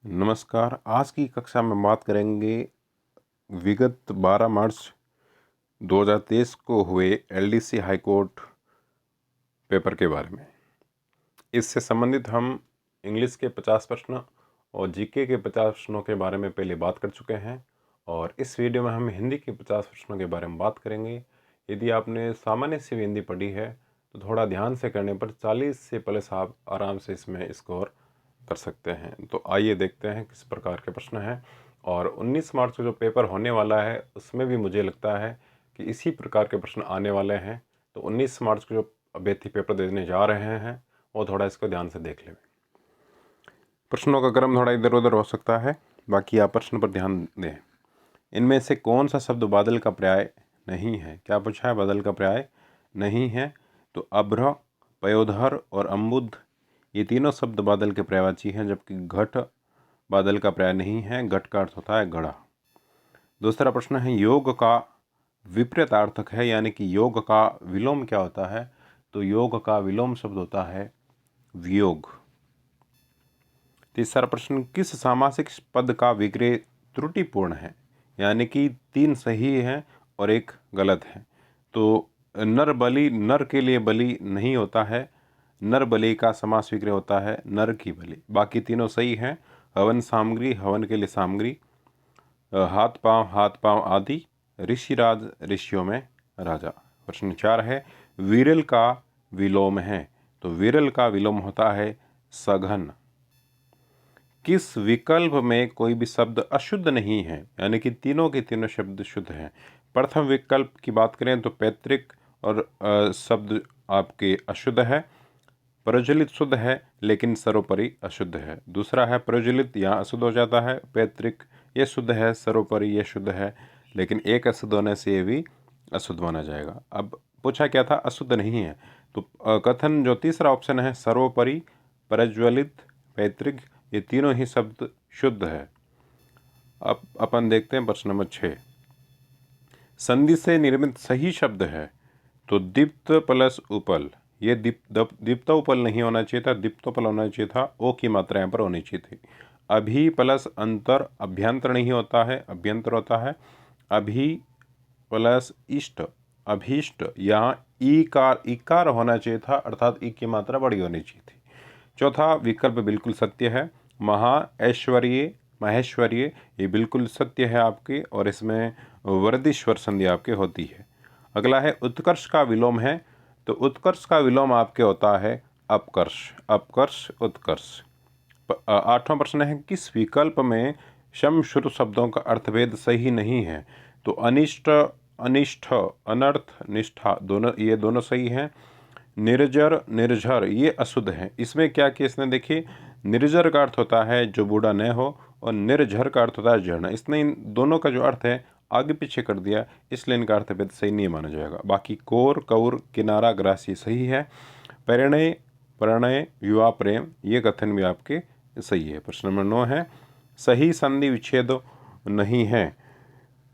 नमस्कार। आज की कक्षा में बात करेंगे विगत 12 मार्च 2023 को हुए एलडीसी हाईकोर्ट पेपर के बारे में। इससे संबंधित हम इंग्लिश के 50 प्रश्न और जीके के 50 प्रश्नों के बारे में पहले बात कर चुके हैं और इस वीडियो में हम हिंदी के 50 प्रश्नों के बारे में बात करेंगे। यदि आपने सामान्य सी हिंदी पढ़ी है तो थोड़ा ध्यान से करने पर 40 से प्लस आप आराम से इसमें स्कोर कर सकते हैं। तो आइए देखते हैं किस प्रकार के प्रश्न हैं। और 19 मार्च को जो पेपर होने वाला है उसमें भी मुझे लगता है कि इसी प्रकार के प्रश्न आने वाले हैं। तो 19 मार्च को जो अभ्यर्थी पेपर देने जा रहे हैं वो थोड़ा इसको ध्यान से देख लें। प्रश्नों का क्रम थोड़ा इधर उधर हो सकता है, बाकी आप प्रश्न पर ध्यान दें। इनमें से कौन सा शब्द बादल का पर्याय नहीं है? क्या पूछा है? बादल का पर्याय नहीं है। तो अभ्र, पयोधर और अम्बुद ये तीनों शब्द बादल के पर्यायवाची हैं, जबकि घट बादल का पर्याय नहीं है। घट का अर्थ होता है घड़ा। दूसरा प्रश्न है योग का विपरीतार्थक है, यानी कि योग का विलोम क्या होता है? तो योग का विलोम शब्द होता है वियोग। तीसरा प्रश्न किस सामासिक पद का विग्रह त्रुटिपूर्ण है? यानी कि 3 सही हैं और 1 गलत है। तो नर बलि, नर के लिए बलि नहीं होता है। नर बलि का समास विग्रह होता है नर की बलि। बाकी तीनों सही हैं। हवन सामग्री, हवन के लिए सामग्री। हाथ पांव आदि। ऋषिराज, ऋषियों में राजा। प्रश्न 4 है विरल का विलोम है। तो विरल का विलोम होता है सघन। किस विकल्प में कोई भी शब्द अशुद्ध नहीं है? यानी कि तीनों के तीनों शब्द शुद्ध हैं। प्रथम विकल्प की बात करें तो पैतृक और शब्द आपके अशुद्ध है। प्रज्वलित शुद्ध है लेकिन सर्वोपरि अशुद्ध है। दूसरा है प्रज्वलित, यहाँ अशुद्ध हो जाता है। पैतृक ये शुद्ध है, सर्वोपरि ये शुद्ध है, लेकिन एक अशुद्ध होने से ये भी अशुद्ध माना जाएगा। अब पूछा क्या था? अशुद्ध नहीं है। तो कथन जो तीसरा ऑप्शन है सर्वोपरि, प्रज्वलित, पैतृक ये तीनों ही शब्द शुद्ध है। अब अपन देखते हैं प्रश्न नंबर 6। संधि से निर्मित सही शब्द है। तो दीप्त प्लस उपल, ये दीप्तोपल नहीं होना चाहिए था, दीप्तोपल होना चाहिए था। ओ की मात्रा यहाँ पर होनी चाहिए थी। अभी प्लस अंतर, अभ्यंतर नहीं होता है, अभ्यंतर होता है। अभी प्लस इष्ट, अभीष्ट, यहाँ इकार होना चाहिए था, अर्थात ई की मात्रा बड़ी होनी चाहिए थी। चौथा विकल्प बिल्कुल सत्य है। महा, ऐश्वर्य, महेश्वर्य ये बिल्कुल सत्य है आपके, और इसमें वर्धीश्वर संधि आपके होती है। अगला है उत्कर्ष का विलोम है। तो उत्कर्ष का विलोम आपके होता है अपकर्ष, अपकर्ष, उत्कर्ष। 8वां प्रश्न है किस विकल्प में शम शुरू शब्दों का अर्थभेद सही नहीं है? तो अनिष्ट, अनिष्ठ, अनर्थ, निष्ठा ये दोनों सही हैं। निर्जर, निर्झर ये अशुद्ध है। इसमें क्या किया इसने? देखिए, निर्जर का अर्थ होता है जो बूढ़ा न हो, और निर्झर का अर्थ होता है जड़ना। इसने इन दोनों का जो अर्थ है आगे पीछे कर दिया, इसलिए इनका अर्थभेद सही नहीं माना जाएगा। बाकी कोर, कौर, किनारा, ग्रासी सही है। परिणय, प्रणय, युवा, प्रेम ये कथन भी आपके सही है। प्रश्न नंबर 9 है सही संधि विच्छेद नहीं है।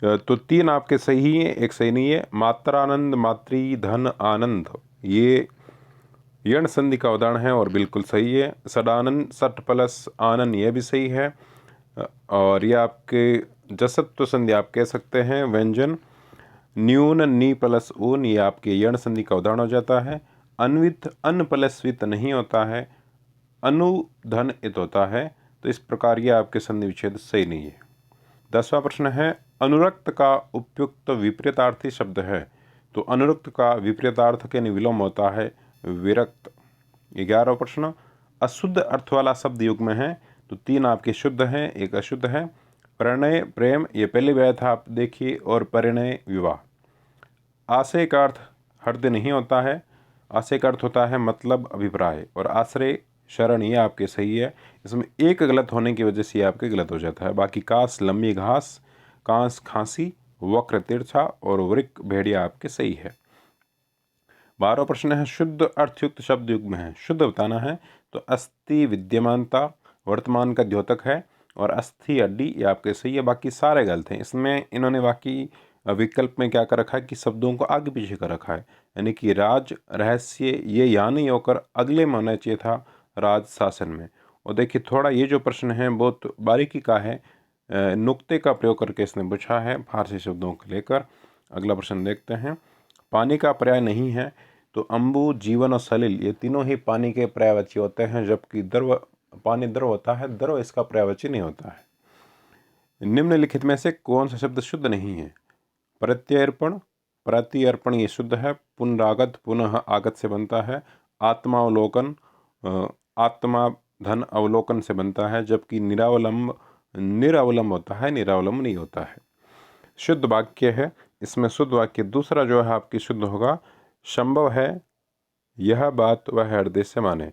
तो 3 आपके सही है, 1 सही नहीं है। मात्रानंद, मातृ, धन, आनंद ये यण संधि का उदाहरण है और बिल्कुल सही है। सडानंद, सट प्लस आनंद ये भी सही है। और ये आपके जसत्व संधि आप कह सकते हैं। व्यंजन न्यून, नी प्लस ऊन ये आपके यण संधि का उदाहरण हो जाता है। अन्वित, अन प्लस वित नहीं होता है, अनुधन इत होता है। तो इस प्रकार ये आपके संधि विच्छेद सही नहीं है। 10वां प्रश्न है अनुरक्त का उपयुक्त विपरीतार्थी शब्द है। तो अनुरक्त का विपरीतार्थ के विलोम होता है विरक्त। 11वां प्रश्न अशुद्ध अर्थ वाला शब्द युग्म में है। तो 3 आपके शुद्ध हैं, 1 अशुद्ध है। प्रणय, प्रेम ये पहले भी आया था, आप देखिए। और परिणय, विवाह। आशय का अर्थ हृदय नहीं होता है। आशय का अर्थ होता है मतलब, अभिप्राय। और आश्रय, शरण ये आपके सही है। इसमें 1 गलत होने की वजह से ये आपके गलत हो जाता है। बाकी कास, लंबी घास, कांस, खांसी, वक्र, तिरछा और वृक, भेड़िया आपके सही है। 12वां प्रश्न है शुद्ध अर्थयुक्त शब्द युग्म है। शुद्ध बताना है। तो अस्थि विद्यमानता वर्तमान का द्योतक है, और अस्थि अड्डी ये आपके सही है। बाकी सारे गलत हैं। इसमें इन्होंने बाकी विकल्प में क्या कर रखा है कि शब्दों को आगे पीछे कर रखा है। यानी कि राज, रहस्य ये यहाँ नहीं होकर अगले में होना चाहिए था, राज शासन में। और देखिए थोड़ा ये जो प्रश्न है बहुत बारीकी का है, नुक्ते का प्रयोग करके इसने पूछा है फारसी शब्दों को लेकर। अगला प्रश्न देखते हैं। पानी का पर्याय नहीं है, तो अम्बु, जीवन और सलिल ये तीनों ही पानी के पर्यायवाची होते हैं, जबकि द्रव, पानी द्रव होता है, द्रव इसका पर्यायवाची नहीं होता है। निम्नलिखित में से कौन सा शब्द शुद्ध नहीं है? प्रत्यर्पण, प्रत्यर्पण ये शुद्ध है। पुनरागत, पुनः आगत से बनता है। आत्मावलोकन, आत्मा धन अवलोकन से बनता है, जबकि निरावलंब निरावलंब होता है, निरावलंब नहीं होता है। शुद्ध वाक्य है, इसमें शुद्ध वाक्य दूसरा जो है आपकी शुद्ध होगा। संभव है यह बात वह हृदय से माने।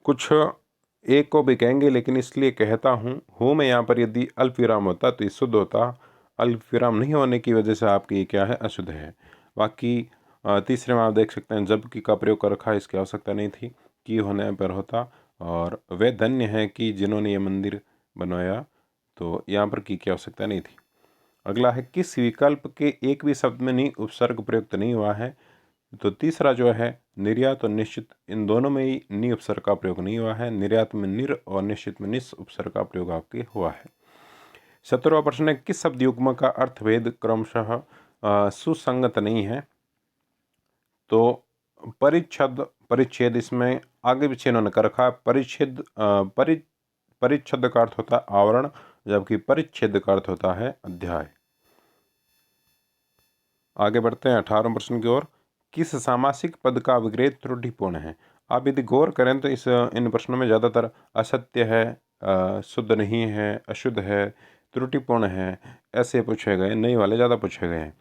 कुछ एक को भी कहेंगे, लेकिन इसलिए कहता हूँ में यहाँ पर यदि अल्प विराम होता तो ये शुद्ध होता। अल्प विराम नहीं होने की वजह से आपकी ये क्या है, अशुद्ध है। बाकी तीसरे में आप देख सकते हैं जबकि का प्रयोग कर रखा है, इसकी आवश्यकता नहीं थी, की होने पर होता। और वे धन्य हैं कि जिन्होंने ये मंदिर बनवाया, तो यहाँ पर की आवश्यकता नहीं थी। अगला है किस विकल्प के एक भी शब्द में नहीं उपसर्ग प्रयुक्त नहीं हुआ है? तो तीसरा जो है निर्यात और निश्चित, इन दोनों में ही नि उपसर्ग का प्रयोग नहीं हुआ है। निर्यात में निर और निश्चित में निस उपसर्ग का प्रयोग आपके हुआ है। 17वां प्रश्न है किस शब्द युग्म का अर्थभेद क्रमशः सुसंगत नहीं है? तो परिच्छद, परिच्छेद, इसमें आगे पीछे इन्होंने कर रखा है। परिच्छेद, परिच्छेद का अर्थ होता है आवरण, जबकि परिच्छेद का अर्थ होता है अध्याय। आगे बढ़ते हैं 18वें प्रश्न की ओर। किस सामासिक पद का विग्रह त्रुटिपूर्ण है? आप यदि गौर करें तो इन प्रश्नों में ज़्यादातर असत्य है, शुद्ध नहीं है, अशुद्ध है, त्रुटिपूर्ण है, ऐसे पूछे गए, नहीं वाले ज़्यादा पूछे गए हैं।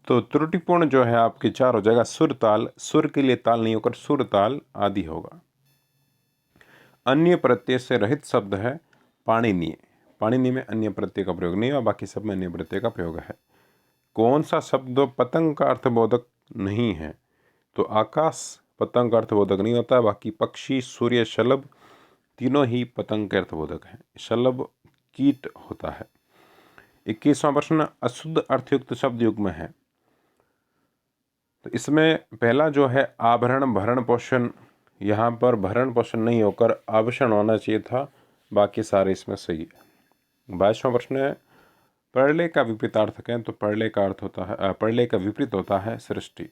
तो त्रुटिपूर्ण जो है आपके 4 हो जाएगा। सुर ताल, सुर के लिए ताल नहीं होकर सुर ताल आदि होगा। अन्य प्रत्यय से रहित शब्द है पाणिनीय। पाणिनीय में अन्य प्रत्यय का प्रयोग नहीं हुआ, बाकी सब में अन्य प्रत्यय का प्रयोग है। कौन सा शब्द पतंग का अर्थबोधक नहीं है? तो आकाश पतंग का अर्थबोधक नहीं होता, बाकी पक्षी, सूर्य, शलभ तीनों ही पतंग के अर्थबोधक हैं। शलभ कीट होता है। 21वां प्रश्न अशुद्ध अर्थयुक्त शब्द युग्म है। तो इसमें पहला जो है आभरण, भरण पोषण, यहाँ पर भरण पोषण नहीं होकर आभूषण होना चाहिए था, बाकी सारे इसमें सही है। 22वां प्रश्न है प्रलय का विपरीतार्थ कहें तो प्रलय का अर्थ होता है, प्रलय का विपरीत होता है सृष्टि।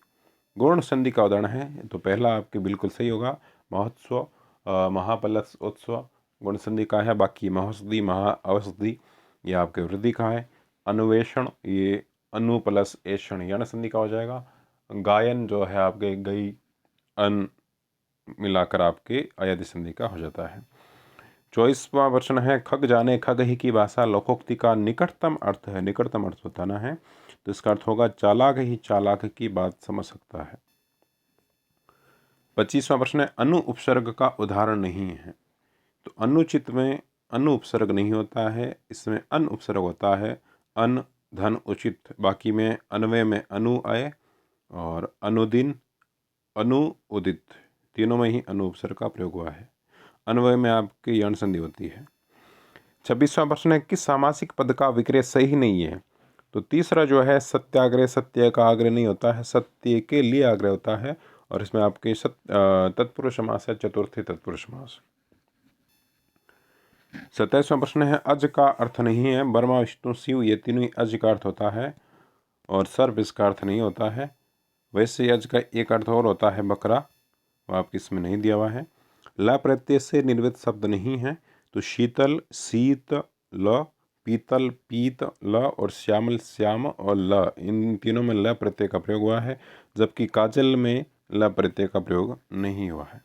गुण संधि का उदाहरण है, तो पहला आपके बिल्कुल सही होगा। महोत्सव, महापलस उत्सव गुण संधि का है। बाकी महोषधि, महाअवसधि ये आपके वृद्धि का है। अन्वेषण ये अनु प्लस ऐषण यण संधि का हो जाएगा। गायन जो है आपके गई अन मिलाकर आपके अयधि संधि का हो जाता है। 24वां प्रश्न है खग जाने खग ही की भाषा लोकोक्ति का निकटतम अर्थ है। निकटतम अर्थ बताना है, तो इसका अर्थ होगा चालाक ही चालाक की बात समझ सकता है। 25वां प्रश्न है अनु उपसर्ग का उदाहरण नहीं है। तो अनुचित में अनु उपसर्ग नहीं होता है, इसमें अन उपसर्ग होता है। अन, धन, उचित, बाकी में अन्वय में अनु आए और अनुदिन, अनु, उदित तीनों में ही अनु उपसर्ग का प्रयोग हुआ है। अन्वय में आपकी यण संधि होती है। 26वां प्रश्न है किस सामासिक पद का विक्रय सही नहीं है? तो तीसरा जो है सत्याग्रह, सत्य का आग्रह नहीं होता है, सत्य के लिए आग्रह होता है, और इसमें आपके तत्पुरुष समास है, चतुर्थी तत्पुरुष समास। 27वां प्रश्न है अज का अर्थ नहीं है। ब्रह्मा, विष्णु, शिव ये तीनों ही अज का अर्थ होता है, और सर्प इसका अर्थ नहीं होता है। वैसे अज का एक अर्थ और होता है बकरा, वो आपकी इसमें नहीं दिया हुआ है। ल प्रत्यय से निर्मित शब्द नहीं है, तो शीतल, शीत, ल, पीतल, पीत, ल, और श्यामल, श्याम, और ल इन तीनों में ल प्रत्यय का प्रयोग हुआ है, जबकि काजल में ल प्रत्यय का प्रयोग नहीं हुआ है।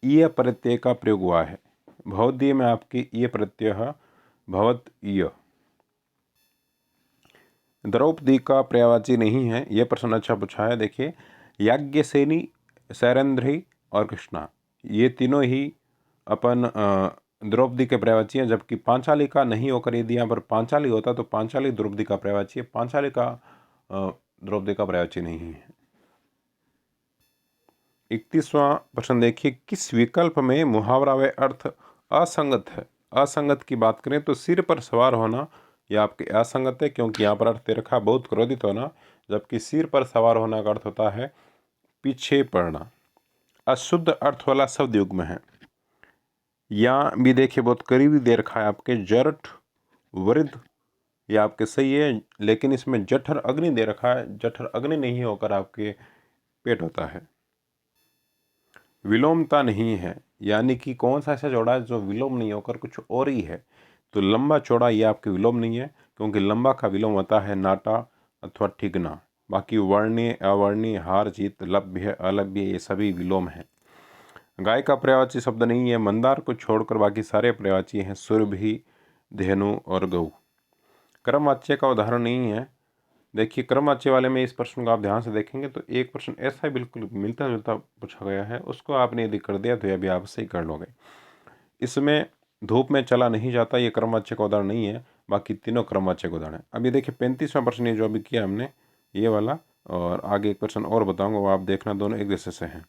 ईय प्रत्यय का प्रयोग हुआ है। भवदीय में आपकी ईय प्रत्यय भवत ईय। द्रौपदी का पर्यायवाची नहीं है, यह प्रश्न अच्छा पूछा है। देखिए याज्ञसेनी, शैरेंद्री और कृष्णा ये तीनों ही अपन द्रौपदी के पर्यायवाची हैं, जबकि पांचाली का नहीं होकर यदि यहाँ पर पांचाली होता तो पांचाली द्रौपदी का पर्यायवाची है, पांचाली का द्रौपदी का पर्यायवाची नहीं है। 31वां प्रश्न देखिए किस विकल्प में मुहावरा व अर्थ असंगत है? असंगत की बात करें तो सिर पर सवार होना यह आपके असंगत है, क्योंकि यहाँ पर अर्थ दे रखा बहुत क्रोधित होना, जबकि सिर पर सवार होना का अर्थ होता है पीछे पड़ना। अशुद्ध अर्थ वाला शब्द युग्म है। यहाँ भी देखिए बहुत करीबी दे रखा है आपके जरठ वृद्ध, ये आपके सही है, लेकिन इसमें जठर अग्नि दे रखा है, जठर अग्नि नहीं होकर आपके पेट होता है। विलोमता नहीं है, यानी कि कौन सा ऐसा जोड़ा है जो विलोम नहीं होकर कुछ और ही है। तो लंबा चौड़ा ये आपके विलोम नहीं है, क्योंकि लंबा का विलोम होता है नाटा अथवा ठिगना। बाकी वर्णीय, अवर्णीय, हार, जीत, लभ्य, अलभ्य ये सभी विलोम हैं। गाय का पर्यायवाची शब्द नहीं है, मंदार को छोड़कर बाकी सारे पर्यायवाची हैं, सुरभि, धेनु और गऊ। क्रमवाच्य का उदाहरण नहीं है। देखिए क्रमवाच्य वाले में इस प्रश्न को आप ध्यान से देखेंगे तो एक प्रश्न ऐसा ही बिल्कुल मिलता जुलता पूछा गया है, उसको आपने यदि कर दिया तो यह भी आप सही कर लोगे। इसमें धूप में चला नहीं जाता, ये क्रमवाच्य का उदाहरण नहीं है, बाकी तीनों क्रमवाच्य का उदाहरण है। अब ये देखिए 35वां प्रश्न ये जो अभी किया हमने ये वाला, और आगे एक प्रश्न और बताऊंगा, वो आप देखना, दोनों एक जैसे से हैं।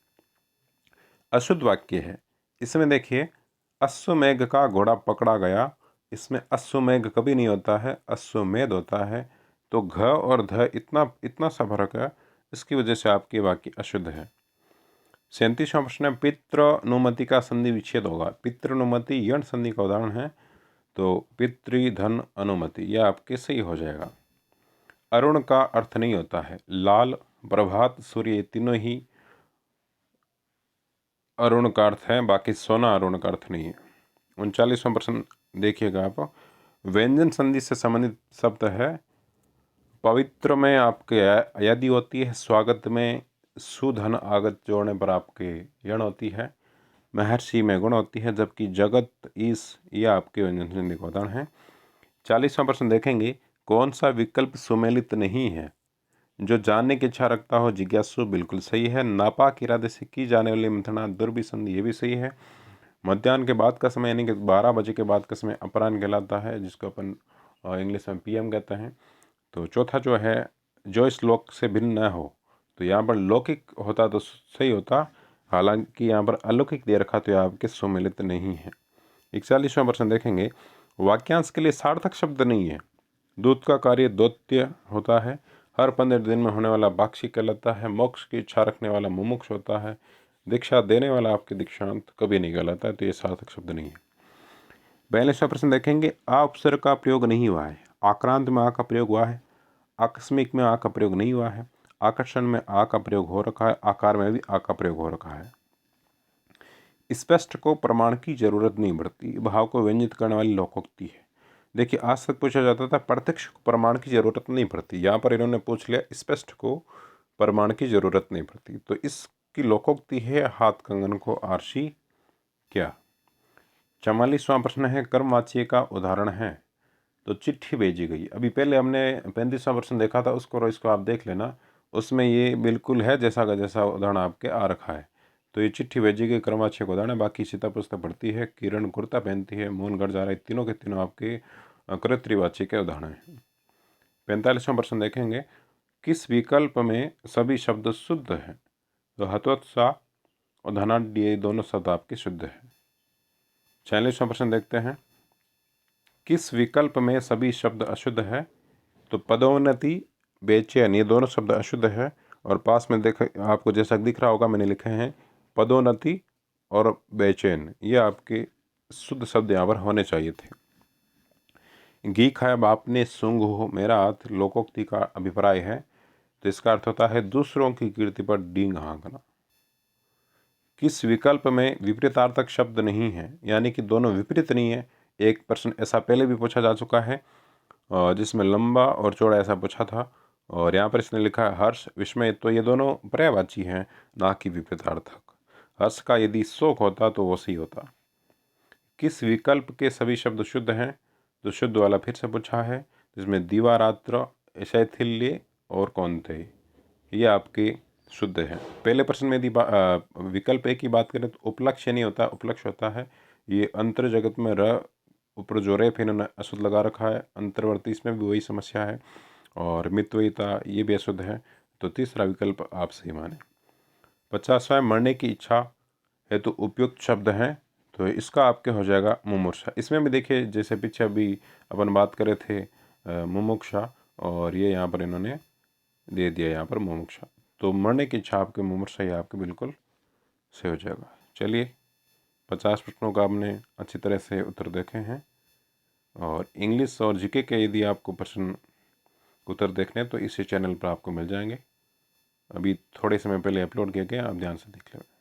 अशुद्ध वाक्य है, इसमें देखिए अश्वमेघ का घोड़ा पकड़ा गया, इसमें अश्वमेघ कभी नहीं होता है, अश्वमेध होता है। तो घ और ध इतना इतना सा फर्क है, इसकी वजह से आपकी वाक्य अशुद्ध है। 37वां प्रश्न है, पितृनुमति का संधि विच्छेद होगा। पितृनुमति यण संधि का उदाहरण है, तो पितृधन अनुमति यह आपके सही हो जाएगा। अरुण का अर्थ नहीं होता है, लाल, प्रभात, सूर्य ये तीनों ही अरुण का अर्थ है, बाकी सोना अरुण का अर्थ नहीं है। 39वां प्रश्न देखिएगा आप, व्यंजन संधि से संबंधित शब्द है। पवित्र में आपके यदि होती है, स्वागत में सुधन आगत जोड़ने पर आपके यण होती है, महर्षि में गुण होती है, जबकि जगत, ईस ये आपके व्यंजन संधि का उदाहरण है। 40वां प्रश्न देखेंगे, कौन सा विकल्प सुमेलित नहीं है। जो जानने की इच्छा रखता हो, जिज्ञासु बिल्कुल सही है। नापाक इरादे से की जाने वाली मंथना दुर्भी संधि ये भी सही है। मध्याह्न के बाद का समय यानी कि 12 बजे के बाद का समय अपराह्न कहलाता है, जिसको अपन इंग्लिश में पीएम कहते हैं। तो चौथा जो है, जो इस लोक से भिन्न न हो, तो यहाँ पर लौकिक होता तो सही होता, हालांकि यहाँ पर अलौकिक दे रखा, तो यह आपके सुमेलित नहीं है। 41वां प्रश्न देखेंगे, वाक्यांश के लिए सार्थक शब्द नहीं है। दूत का कार्य दौत्य होता है, हर 15 दिन में होने वाला पाक्षिक कहलाता है, मोक्ष की इच्छा रखने वाला मुमुक्ष होता है, दीक्षा देने वाला आपके दीक्षांत कभी नहीं कहलाता है, तो ये सार्थक शब्द नहीं है। 42वां प्रश्न देखेंगे, आ उपसर्ग का प्रयोग नहीं हुआ है। आक्रांत में आ का प्रयोग हुआ है, आकस्मिक में आ का प्रयोग नहीं हुआ है, आकर्षण में आ का प्रयोग हो रखा है, आकार में भी आ का प्रयोग हो रखा है। स्पष्ट को प्रमाण की जरूरत नहीं पड़ती, भाव को व्यंजित करने वाली लोकोक्ति है। देखिए आज तक पूछा जाता था प्रत्यक्ष को प्रमाण की जरूरत नहीं पड़ती, यहाँ पर इन्होंने पूछ लिया स्पष्ट को प्रमाण की जरूरत नहीं पड़ती, तो इसकी लोकोक्ति है, हाथ कंगन को आरसी क्या। 44वां प्रश्न है, कर्मवाच्य का उदाहरण है, तो चिट्ठी भेजी गई। अभी पहले हमने 35वां प्रश्न देखा था, उसको और इसको आप देख लेना, उसमें ये बिल्कुल है जैसा का जैसा उदाहरण आपके आ रखा है। तो ये चिट्ठी भेजी गई कर्मवाच्य का उदाहरण है। बाकी सीता पुस्तक पढ़ती है, किरण कुर्ता पहनती है, मोहन घर जा रहा है, तीनों के तीनों आपके कर्तृवाच्य के उदाहरण हैं। 45वां प्रश्न देखेंगे, किस विकल्प में सभी शब्द शुद्ध हैं। तो हतोत्सा और धनाढ्य ये दोनों शब्द आपके शुद्ध हैं। 46वां प्रश्न देखते हैं, किस विकल्प में सभी शब्द अशुद्ध है। तो पदोन्नति, बेचैन ये दोनों शब्द अशुद्ध है, और पास में देख आपको जैसा दिख रहा होगा मैंने लिखे हैं पदोन्नति और बेचैन, ये आपके शुद्ध शब्द यहाँ पर होने चाहिए थे। घी खाया बाप ने सूंघ हो मेरा हाथ लोकोक्ति का अभिप्राय है, तो इसका अर्थ होता है दूसरों की कीर्ति पर डींग हाँकना। किस विकल्प में विपरीतार्थक शब्द नहीं है, यानी कि दोनों विपरीत नहीं है। एक प्रश्न ऐसा पहले भी पूछा जा चुका है जिसमें लंबा और चौड़ा ऐसा पूछा था, और यहाँ पर इसने लिखा है हर्ष, विस्मय, तो ये दोनों पर्यायवाची हैं, ना कि विपरीतार्थक। हर्ष का यदि शोक होता तो वो सही होता। किस विकल्प के सभी शब्द शुद्ध हैं, तो शुद्ध वाला फिर से पूछा है, जिसमें दीवारात्र, शैथिल्य और कौनते ये आपके शुद्ध है। पहले प्रश्न में यदि विकल्प एक की बात करें तो उपलक्ष्य नहीं होता, उपलक्ष्य होता है। ये अंतर जगत में र ऊपर जो रे फिर इन्होंने अशुद्ध लगा रखा है, अंतर्वर्ती इसमें भी वही समस्या है, और मितव्ययिता ये भी अशुद्ध है, तो तीसरा विकल्प आप सही माने। 50वां, मरने की इच्छा हेतु उपयुक्त शब्द हैं, तो इसका आपके हो जाएगा मुमुक्षा। इसमें भी देखिए जैसे पीछे अभी अपन बात करे थे मुमुक्षा, और ये यहाँ पर इन्होंने दे दिया यहाँ पर मुमुक्षा, तो मरने की इच्छा आपके मुमुक्षा ये आपके बिल्कुल सही हो जाएगा। चलिए 50 प्रश्नों का आपने अच्छी तरह से उत्तर देखे हैं। और इंग्लिश और जीके के यदि आपको प्रश्न उत्तर देखने हैं तो इसी चैनल पर आपको मिल जाएंगे। अभी थोड़े समय पहले अपलोड किए गए, आप ध्यान से देख लें।